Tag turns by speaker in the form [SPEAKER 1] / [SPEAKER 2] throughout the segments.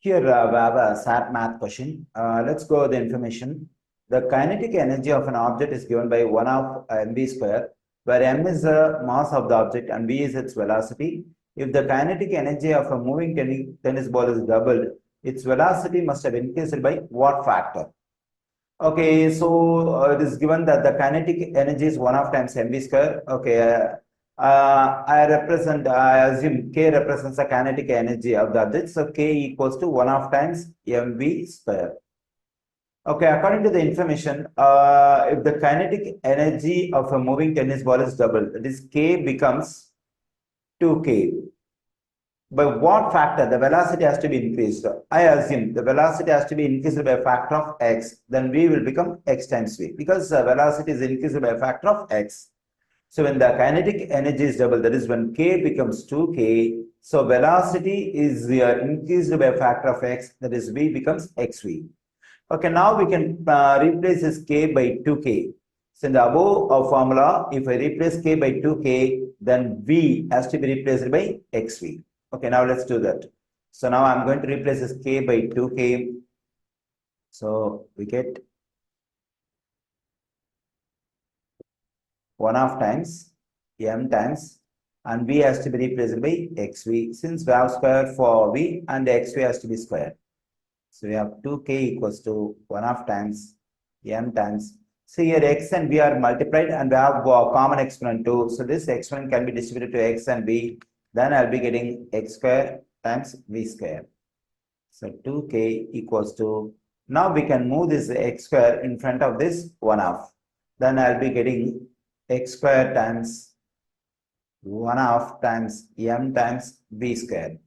[SPEAKER 1] Here we have a SAT math question. Let's go with the information. The kinetic energy of an object is given by 1 of mv square, where m is the mass of the object and v is its velocity. If the kinetic energy of a moving tennis ball is doubled, its velocity must have increased by what factor? Okay, so it is given that the kinetic energy is 1 of times mv square. Okay, I assume K represents the kinetic energy of the object. So K equals to 1 of times mv square. Okay, according to the information, if the kinetic energy of a moving tennis ball is doubled, that is K becomes 2K. By what factor the velocity has to be increased? I assume the velocity has to be increased by a factor of x, then v will become x times v, because velocity is increased by a factor of x. So when the kinetic energy is double, that is when k becomes 2k, so velocity is increased by a factor of x, that is v becomes xv. Okay, now we can replace this k by 2k. So in the above formula, if I replace k by 2k, then v has to be replaced by xv. Okay, now let's do that. So now I'm going to replace this k by 2k. So we get 1 of times m times, and v has to be replaced by xv, since we have square for v and xv has to be square. So we have 2k equals to 1 of times m times. So here x and v are multiplied and we have a common exponent too. So this exponent can be distributed to x and v. Then I'll be getting x square times v square. So 2k equals to, now we can move this x square in front of this 1 half. Then I'll be getting x square times 1 half times m times v square.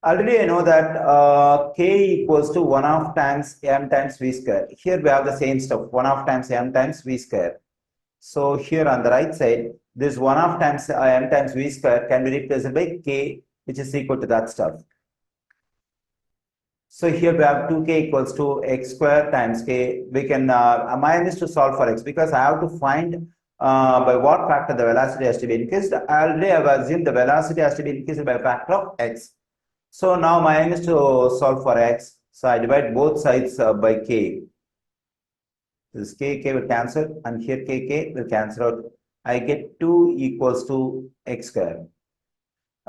[SPEAKER 1] Already I know that k equals to 1 half times m times v square. Here we have the same stuff, 1 half times m times v square. So here on the right side, this 1 half times m times v square can be replaced by k, which is equal to that stuff. So here we have 2k equals to x square times k. We can, my aim is to solve for x, because I have to find by what factor the velocity has to be increased. Already I have assumed the velocity has to be increased by a factor of x. So now my aim is to solve for x. So I divide both sides by k. This k will cancel, and here k will cancel out. I get 2 equals to x square.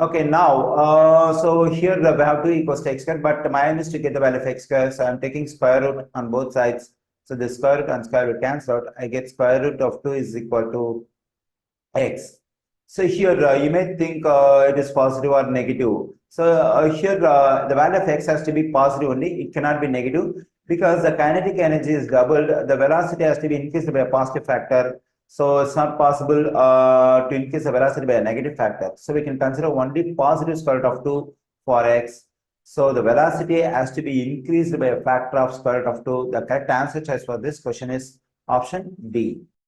[SPEAKER 1] Okay, now, so here we have 2 equals to x square, but my aim is to get the value of x square. So I'm taking square root on both sides. So the square root and square root cancel out. I get square root of 2 is equal to x. So here you may think it is positive or negative. So here the value of x has to be positive only. It cannot be negative, because the kinetic energy is doubled. The velocity has to be increased by a positive factor. So it's not possible to increase the velocity by a negative factor. So we can consider only positive square root of 2 for x. So the velocity has to be increased by a factor of square root of 2. The correct answer choice for this question is option D.